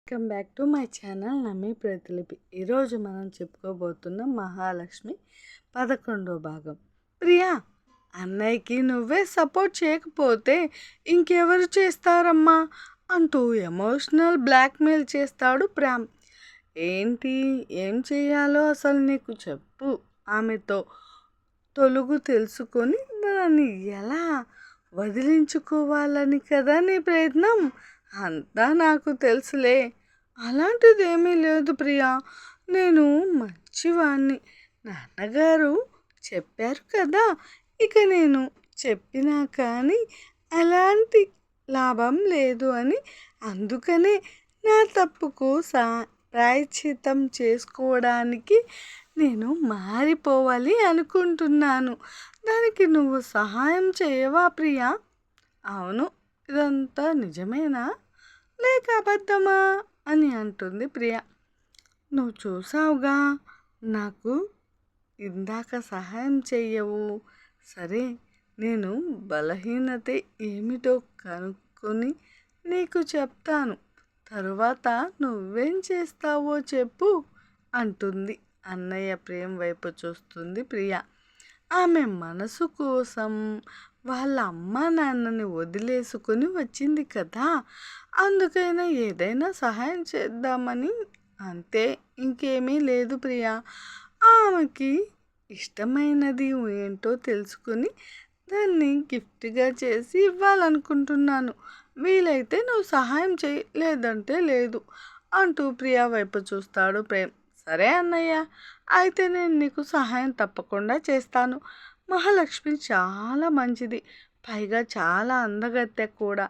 Welcome back to my channel నమ్మి ప్రతిలిపి. ఈరోజు మనం చెప్పుకోబోతున్న మహాలక్ష్మి 11వ భాగం. ప్రియా, అన్నయ్యకి నువ్వే సపోర్ట్ చేయకపోతే ఇంకెవరు చేస్తారమ్మా అంటూ ఎమోషనల్ బ్లాక్మెయిల్ చేస్తాడు ప్రేమ్. ఏంటి, ఏం చేయాలో అసలు నీకు చెప్పు. ఆమెతో తొలుగు తెలుసుకొని దాన్ని ఎలా వదిలించుకోవాలని కదా నీ ప్రయత్నం. అంతా నాకు తెలుసులే. అలాంటిదేమీ లేదు ప్రియా, నేను మంచివాణ్ణి. నాన్నగారు చెప్పారు కదా, ఇక నేను చెప్పినా కానీ ఎలాంటి లాభం లేదు అని. అందుకనే నా తప్పుకు ప్రాయశ్చిత్తం చేసుకోవడానికి నేను మారిపోవాలి అనుకుంటున్నాను. దానికి నువ్వు సహాయం చేయవా ప్రియా? అవును, ఇదంతా నిజమేనా లేక అబద్ధమా అని అంటుంది ప్రియ. నువ్వు చూసావుగా, నాకు ఇందాక సహాయం చెయ్యవు. సరే, నేను బలహీనత ఏమిటో కనుక్కొని నీకు చెప్తాను. తరువాత నువ్వేం చేస్తావో చెప్పు అంటుంది. అన్నయ్య ప్రేమ్ వైపు చూస్తుంది ప్రియ. ఆమె మనసు కోసం వాళ్ళ అమ్మ నాన్నని వదిలేసుకొని వచ్చింది కదా, అందుకైనా ఏదైనా సహాయం చేద్దామని, అంతే, ఇంకేమీ లేదు ప్రియా. ఆమెకి ఇష్టమైనది ఏంటో తెలుసుకుని దాన్ని గిఫ్ట్గా చేసి ఇవ్వాలనుకుంటున్నాను. వీలైతే నువ్వు సహాయం చేయి, లేదంటే లేదు అంటూ ప్రియా వైపు చూస్తాడు ప్రేమ్. సరే అన్నయ్య, అయితే నేను నీకు సహాయం తప్పకుండా చేస్తాను. మహాలక్ష్మి చాలా మంచిది, పైగా చాలా అందగత్తె కూడా.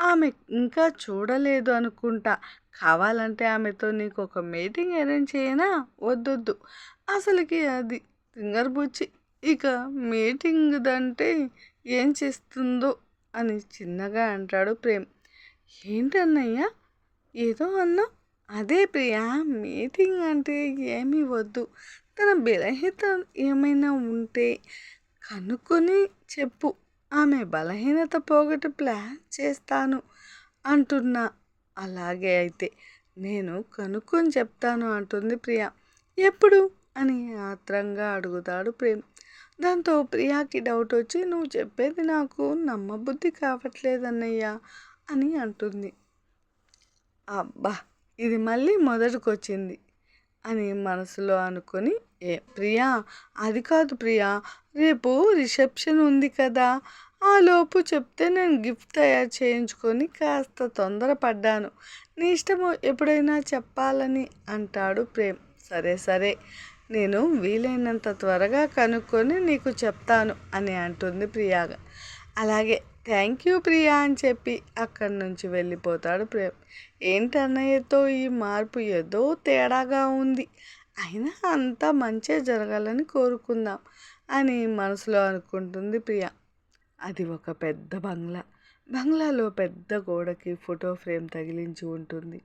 ఆమె ఇంకా చూడలేదు అనుకుంటా. కావాలంటే ఆమెతో నీకు ఒక మీటింగ్ అరేంజ్ చేయనా? వద్దొద్దు, అసలుకి అది తింగర్బుచ్చి. ఇక మీటింగ్ దంటే ఏం చేస్తుందో అని చిన్నగా అంటాడు ప్రేమ్. ఏంటన్నయ్య ఏదో అన్నా? అదే ప్రియా, మీటింగ్ అంటే ఏమీ వద్దు. తన బలహీనత ఏమైనా ఉంటే కనుక్కొని చెప్పు. ఆమె బలహీనత పోగొట్టి ప్లాన్ చేస్తాను అంటున్నా. అలాగే, అయితే నేను కనుక్కొని చెప్తాను అంటుంది ప్రియ. ఎప్పుడు అని ఆత్రంగా అడుగుతాడు ప్రేమ్. దాంతో ప్రియాకి డౌట్ వచ్చి, నువ్వు చెప్పేది నాకు నమ్మబుద్ధి కావట్లేదన్నయ్యా అని అంటుంది. అబ్బా, ఇది మళ్ళీ మొదటికొచ్చింది అని మనసులో అనుకొని, ప్రియా, అది కాదు ప్రియా, రేపు రిసెప్షన్ ఉంది కదా, ఆ లోపు చెప్తే నేను గిఫ్ట్ తయారు చేయించుకొని కాస్త తొందరపడ్డాను. నీ ఇష్టము, ఎప్పుడైనా చెప్పాలని అంటాడు ప్రేమ్. సరే సరే, నేను వీలైనంత త్వరగా కనుక్కొని నీకు చెప్తాను అని అంటుంది ప్రియాగా. అలాగే, థ్యాంక్ యూ ప్రియా అని చెప్పి అక్కడి నుంచి వెళ్ళిపోతాడు ప్రేమ్. ఏంటన్నయ్యతో ఈ మార్పు ఏదో తేడాగా ఉంది, అయినా అంతా మంచి జరగాలని కోరుకుందాం అని మనసులో అనుకుంటుంది ప్రియ. అది ఒక పెద్ద బంగ్లాలో పెద్ద గోడకి ఫోటో ఫ్రేమ్ తగిలించి ఉంటుంది.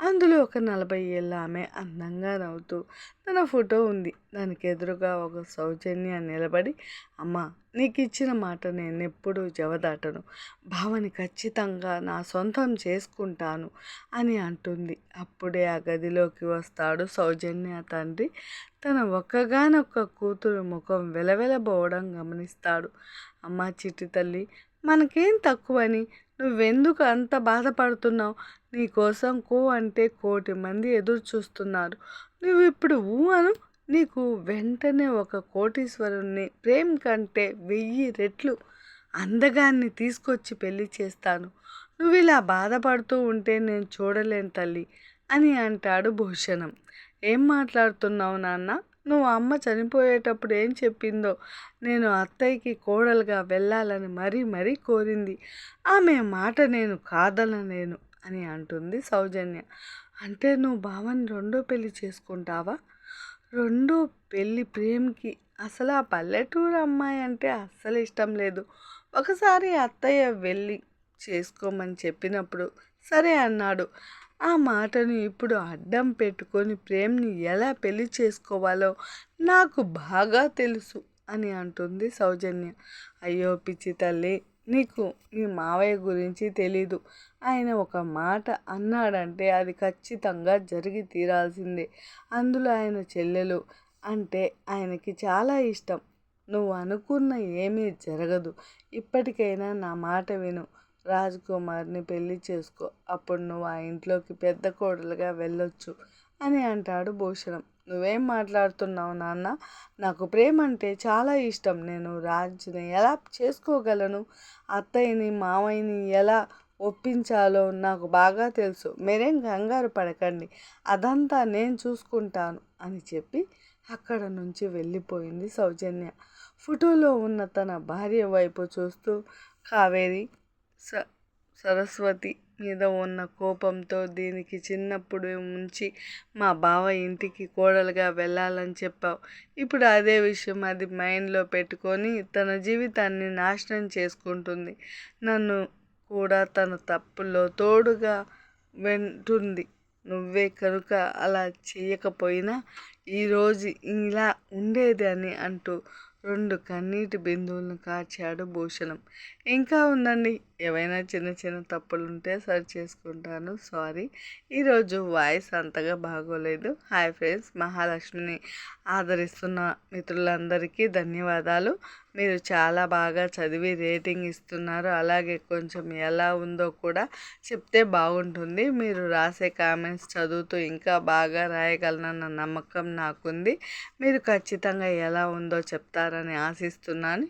అందులో ఒక 40 ఏళ్ళ ఆమె అందంగా నవ్వుతూ తన ఫోటో ఉంది. దానికి ఎదురుగా ఒక సౌజన్య నిలబడి, అమ్మా, నీకు ఇచ్చిన మాట నేను ఎప్పుడూ జవదాటను. భావని ఖచ్చితంగా నా సొంతం చేసుకుంటాను అని అంటుంది. అప్పుడే ఆ గదిలోకి వస్తాడు సౌజన్య తండ్రి. తన ఒక్కగానొక్క కూతురు ముఖం వెలవెలబోవడం గమనిస్తాడు. అమ్మా చిట్టి తల్లి, మనకేం తక్కువని నువ్వెందుకు అంత బాధపడుతున్నావు? నీకోసం అంటే 1,000,000 మంది ఎదురు చూస్తున్నారు. నువ్వు ఇప్పుడు అను, నీకు వెంటనే ఒక కోటీశ్వరుణ్ణి, ప్రేమ్ కంటే 1000 రెట్లు అందగాన్ని తీసుకొచ్చి పెళ్లి చేస్తాను. నువ్వు ఇలా బాధపడుతూ ఉంటే నేను చూడలేను తల్లి అని అంటాడు భూషణం. ఏం మాట్లాడుతున్నావు నాన్న? నువ్వు అమ్మ చనిపోయేటప్పుడు ఏం చెప్పిందో, నేను అత్తయ్యకి కోడలుగా వెళ్ళాలని మరీ కోరింది. ఆమె మాట నేను కాదనలేను అని అంటుంది సౌజన్య. అంటే నువ్వు భావని రెండో పెళ్లి చేసుకుంటావా? రెండో పెళ్ళి ప్రేమ్కి అసలు ఆ పల్లెటూరు అమ్మాయి అంటే అస్సలు ఇష్టం లేదు. ఒకసారి అత్తయ్య వెళ్ళి చేసుకోమని చెప్పినప్పుడు సరే అన్నాడు. ఆ మాటను ఇప్పుడు అడ్డం పెట్టుకొని ప్రేమ్ని ఎలా పెళ్లి చేసుకోవాలో నాకు బాగా తెలుసు అని అంటుంది సౌజన్య. అయ్యో పిచ్చి తల్లి, నీకు మీ మావయ్య గురించి తెలీదు. ఆయన ఒక మాట అన్నాడంటే అది ఖచ్చితంగా జరిగి తీరాల్సిందే. అందులో ఆయన చెల్లెలు అంటే ఆయనకి చాలా ఇష్టం. నువ్వు అనుకున్న ఏమీ జరగదు. ఇప్పటికైనా నా మాట విను. రాజ్కుమార్ని పెళ్లి చేసుకో. అప్పుడు నువ్వు ఆ ఇంట్లోకి పెద్ద కోడలుగా వెళ్ళొచ్చు అని అంటాడు భూషణం. నువ్వేం మాట్లాడుతున్నావు నాన్న? నాకు ప్రేమ అంటే చాలా ఇష్టం. నేను రాజ్ని ఎలా చేసుకోగలను? అత్తయ్యని మావయ్యని ఎలా ఒప్పించాలో నాకు బాగా తెలుసు. మీరేం కంగారు పడకండి, అదంతా నేను చూసుకుంటాను అని చెప్పి అక్కడ నుంచి వెళ్ళిపోయింది సౌజన్య. ఫోటోలో ఉన్న తన భార్య వైపు చూస్తూ కావేరి సరస్వతి మీద ఉన్న కోపంతో దీనికి చిన్నప్పుడు నుంచి మా బావ ఇంటికి కోడలుగా వెళ్ళాలని చెప్పావు. ఇప్పుడు అదే విషయం అది మైండ్లో పెట్టుకొని తన జీవితాన్ని నాశనం చేసుకుంటుంది. నన్ను కూడా తన తప్పుల్లో తోడుగా వింటుంది. నువ్వే కనుక అలా చేయకపోయినా ఈరోజు ఇలా ఉండేది అని అంటూ 2 కన్నీటి బిందువులను కార్చాడు భూషణం. ఇంకా ఉందండి, ఏవైనా చిన్న చిన్న తప్పులుంటే సరి చేసుకుంటాను, సారీ. ఈరోజు వాయిస్ అంతగా బాగోలేదు. హాయ్ ఫ్రెండ్స్, మహాలక్ష్మిని ఆదరిస్తున్న మిత్రులందరికీ ధన్యవాదాలు. మీరు చాలా బాగా చదివి రేటింగ్ ఇస్తున్నారు. అలాగే కొంచెం ఎలా ఉందో కూడా చెప్తే బాగుంటుంది. మీరు రాసే కామెంట్స్ చదువుతూ ఇంకా బాగా రాయగలనన్న నమ్మకం నాకుంది. మీరు ఖచ్చితంగా ఎలా ఉందో చెప్తారని ఆశిస్తున్నాను.